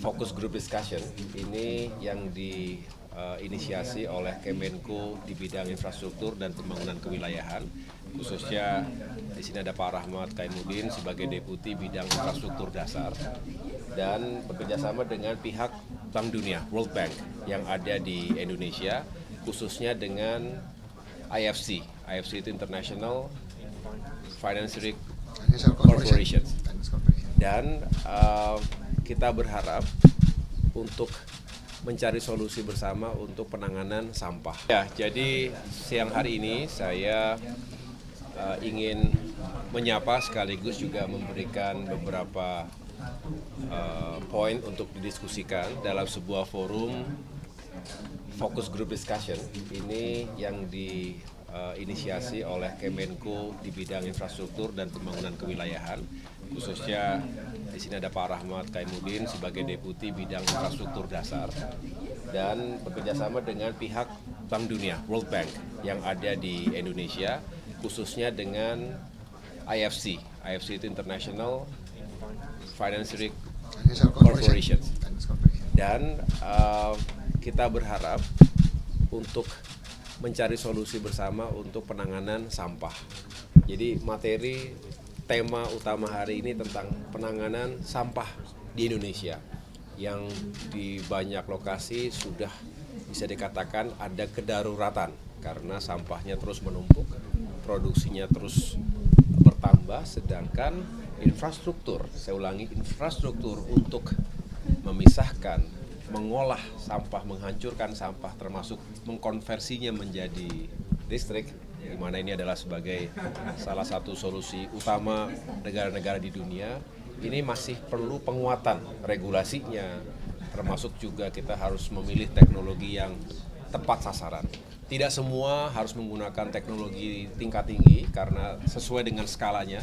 Fokus Group Discussion ini yang diinisiasi oleh Kemenko di bidang infrastruktur dan pembangunan kewilayahan, khususnya di sini ada Pak Rahmat Kaimuddin sebagai Deputi Bidang Infrastruktur Dasar dan bekerjasama dengan pihak Bank Dunia, World Bank yang ada di Indonesia, khususnya dengan IFC. IFC itu International Financial Corporation. Dan kita berharap untuk mencari solusi bersama untuk penanganan sampah. Ya, jadi siang hari ini saya ingin menyapa sekaligus juga memberikan beberapa poin untuk didiskusikan dalam sebuah forum Focus Group Discussion ini yang diinisiasi oleh Kemenko di bidang infrastruktur dan pembangunan kewilayahan, khususnya di sini ada Pak Rahmat Kaimuddin sebagai Deputi Bidang Infrastruktur Dasar dan bekerjasama dengan pihak Bank Dunia, World Bank yang ada di Indonesia, khususnya dengan IFC. IFC itu International Financial Corporation. Dan kita berharap untuk mencari solusi bersama untuk penanganan sampah. Jadi tema utama hari ini tentang penanganan sampah di Indonesia yang di banyak lokasi sudah bisa dikatakan ada kedaruratan karena sampahnya terus menumpuk, produksinya terus bertambah, sedangkan infrastruktur untuk memisahkan, mengolah sampah, menghancurkan sampah termasuk mengkonversinya menjadi listrik, di mana ini adalah sebagai salah satu solusi utama negara-negara di dunia, ini masih perlu penguatan regulasinya, termasuk juga kita harus memilih teknologi yang tepat sasaran. Tidak semua harus menggunakan teknologi tingkat tinggi karena sesuai dengan skalanya.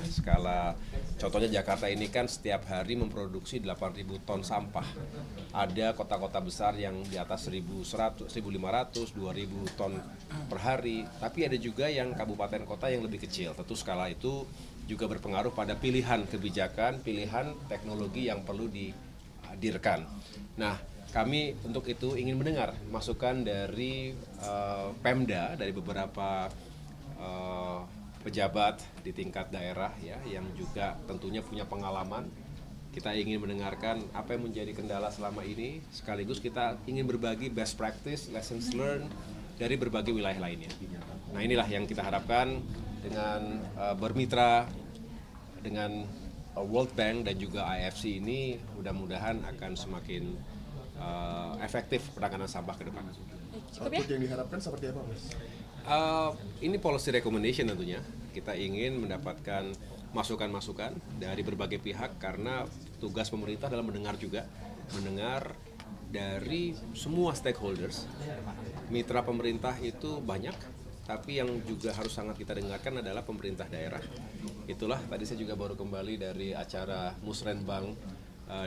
Contohnya Jakarta ini kan setiap hari memproduksi 8.000 ton sampah. Ada kota-kota besar yang di atas 1.100, 1.500, 2.000 ton per hari. Tapi ada juga yang kabupaten kota yang lebih kecil. Tentu skala itu juga berpengaruh pada pilihan kebijakan, pilihan teknologi yang perlu dihadirkan. Nah, kami untuk itu ingin mendengar masukan dari Pemda, dari beberapa pejabat di tingkat daerah ya, yang juga tentunya punya pengalaman. Kita ingin mendengarkan apa yang menjadi kendala selama ini, sekaligus kita ingin berbagi best practice, lessons learned dari berbagai wilayah lainnya. Nah, inilah yang kita harapkan dengan bermitra dengan World Bank dan juga IFC ini mudah-mudahan akan semakin efektif penanganan sampah ke depan. Output yang diharapkan seperti apa, Mas? Ini policy recommendation tentunya. Kita ingin mendapatkan masukan-masukan dari berbagai pihak karena tugas pemerintah adalah mendengar dari semua stakeholders. Mitra pemerintah itu banyak, tapi yang juga harus sangat kita dengarkan adalah pemerintah daerah. Itulah tadi saya juga baru kembali dari acara Musrenbang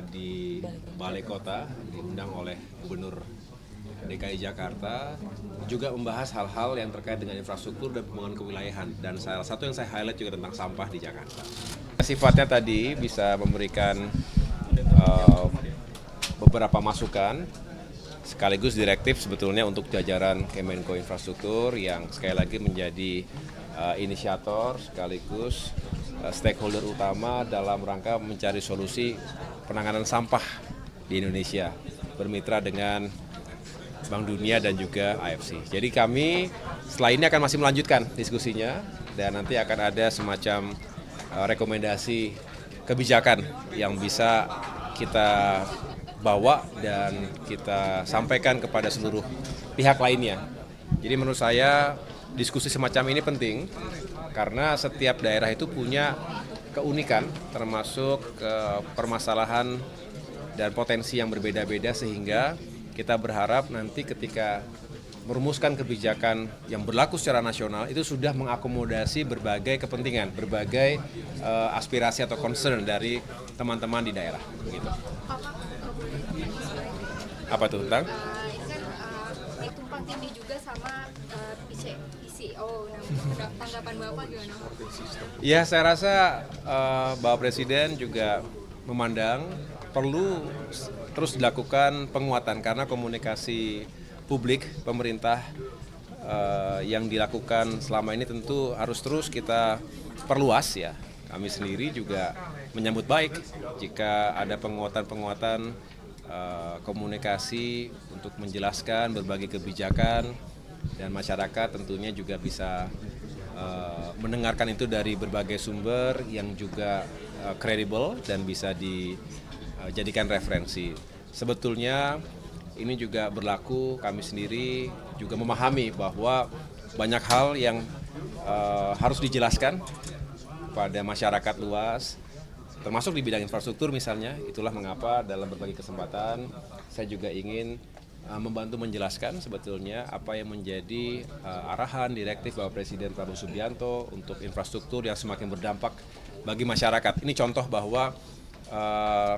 di Balai Kota, diundang oleh Gubernur DKI Jakarta, juga membahas hal-hal yang terkait dengan infrastruktur dan pembangunan kewilayahan. Dan salah satu yang saya highlight juga tentang sampah di Jakarta. Sifatnya tadi bisa memberikan beberapa masukan, sekaligus direktif sebetulnya untuk jajaran Kemenko Infrastruktur yang sekali lagi menjadi inisiator sekaligus stakeholder utama dalam rangka mencari solusi penanganan sampah di Indonesia, bermitra dengan Bank Dunia dan juga IFC. Jadi kami setelah ini akan masih melanjutkan diskusinya dan nanti akan ada semacam rekomendasi kebijakan yang bisa kita bawa dan kita sampaikan kepada seluruh pihak lainnya. Jadi menurut saya diskusi semacam ini penting karena setiap daerah itu punya keunikan termasuk permasalahan dan potensi yang berbeda-beda sehingga kita berharap nanti ketika merumuskan kebijakan yang berlaku secara nasional itu sudah mengakomodasi berbagai kepentingan, berbagai aspirasi atau concern dari teman-teman di daerah. Begitu. Apa itu tentang? Ini tumpang tindih juga sama PCO. Tanggapan Bapak gimana? Ya, saya rasa Bapak Presiden juga memandang perlu terus dilakukan penguatan karena komunikasi publik pemerintah yang dilakukan selama ini tentu harus terus kita perluas ya. Kami sendiri juga menyambut baik jika ada penguatan-penguatan komunikasi untuk menjelaskan berbagai kebijakan dan masyarakat tentunya juga bisa mendengarkan itu dari berbagai sumber yang juga kredibel dan bisa dijadikan referensi. Sebetulnya ini juga berlaku, kami sendiri juga memahami bahwa banyak hal yang harus dijelaskan pada masyarakat luas, termasuk di bidang infrastruktur misalnya. Itulah mengapa dalam berbagai kesempatan saya juga ingin membantu menjelaskan sebetulnya apa yang menjadi arahan direktif Bapak Presiden Prabowo Subianto untuk infrastruktur yang semakin berdampak bagi masyarakat. Ini contoh bahwa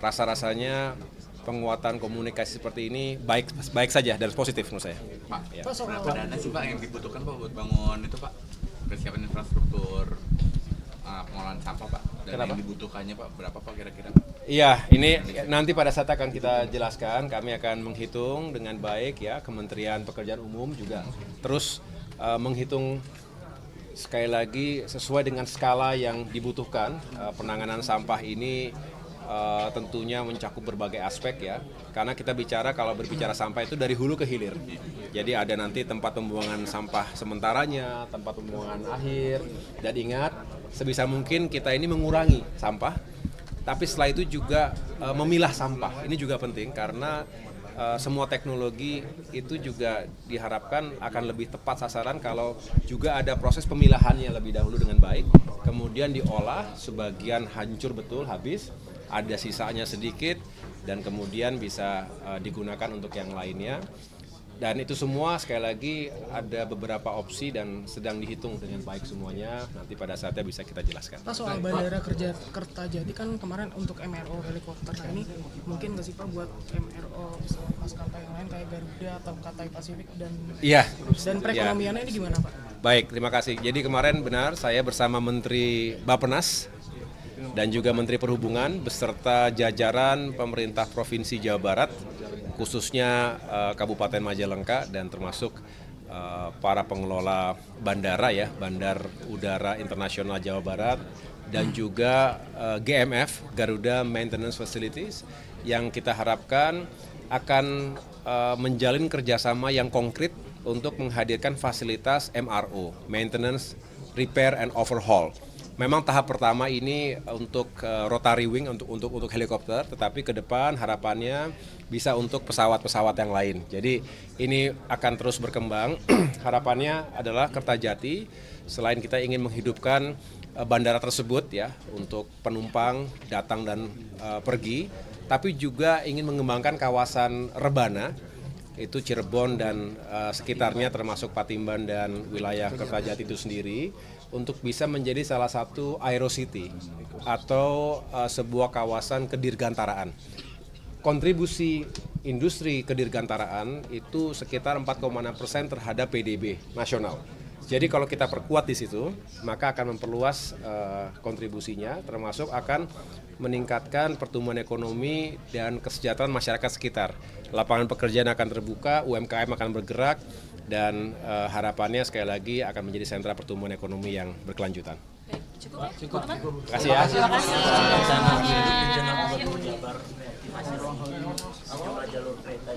rasa-rasanya penguatan komunikasi seperti ini baik saja dan positif menurut saya. Pak, ya. berapa dana sih Pak yang dibutuhkan Pak buat bangun itu Pak? Persiapan infrastruktur pengolahan sampah Pak. Dan Kenapa? yang dibutuhkannya Pak berapa Pak kira-kira? Iya, ini nanti pada saat akan kita jelaskan, kami akan menghitung dengan baik ya, Kementerian Pekerjaan Umum juga terus menghitung sekali lagi sesuai dengan skala yang dibutuhkan. Penanganan sampah ini tentunya mencakup berbagai aspek ya, karena kita bicara kalau berbicara sampah itu dari hulu ke hilir. Jadi ada nanti tempat pembuangan sampah sementaranya, tempat pembuangan akhir, dan ingat sebisa mungkin kita ini mengurangi sampah, tapi setelah itu juga memilah sampah. Ini juga penting karena semua teknologi itu juga diharapkan akan lebih tepat sasaran kalau juga ada proses pemilahannya lebih dahulu dengan baik, kemudian diolah, sebagian hancur betul habis, ada sisanya sedikit, dan kemudian bisa digunakan untuk yang lainnya. Dan itu semua sekali lagi ada beberapa opsi dan sedang dihitung dengan baik semuanya. Nanti pada saatnya bisa kita jelaskan. Pak, soal Bandara Kertajati kan kemarin untuk MRO helikopter, nah ini mungkin nggak sih Pak buat MRO maskapai yang lain kayak Garuda atau Cathay Pacific dan perekonomiannya ini gimana Pak? Baik, terima kasih. Jadi kemarin benar saya bersama Menteri Bappenas dan juga Menteri Perhubungan beserta jajaran pemerintah Provinsi Jawa Barat, khususnya Kabupaten Majalengka dan termasuk para pengelola bandara ya, Bandar Udara Internasional Jawa Barat, dan juga GMF, Garuda Maintenance Facilities, yang kita harapkan akan menjalin kerjasama yang konkret untuk menghadirkan fasilitas MRO, Maintenance, Repair and Overhaul. Memang tahap pertama ini untuk rotary wing untuk helikopter, tetapi ke depan harapannya bisa untuk pesawat-pesawat yang lain. Jadi ini akan terus berkembang. Harapannya adalah Kertajati selain kita ingin menghidupkan bandara tersebut ya untuk penumpang datang dan pergi, tapi juga ingin mengembangkan kawasan rebana itu Cirebon dan sekitarnya termasuk Patimban dan wilayah Kertajati itu sendiri untuk bisa menjadi salah satu Aerocity atau sebuah kawasan kedirgantaraan. Kontribusi industri kedirgantaraan itu sekitar 4,6% terhadap PDB nasional. Jadi kalau kita perkuat di situ, maka akan memperluas kontribusinya, termasuk akan meningkatkan pertumbuhan ekonomi dan kesejahteraan masyarakat sekitar. Lapangan pekerjaan akan terbuka, UMKM akan bergerak, dan harapannya sekali lagi akan menjadi sentra pertumbuhan ekonomi yang berkelanjutan. Cukup ya? Terima kasih ya. Rencana jalur kereta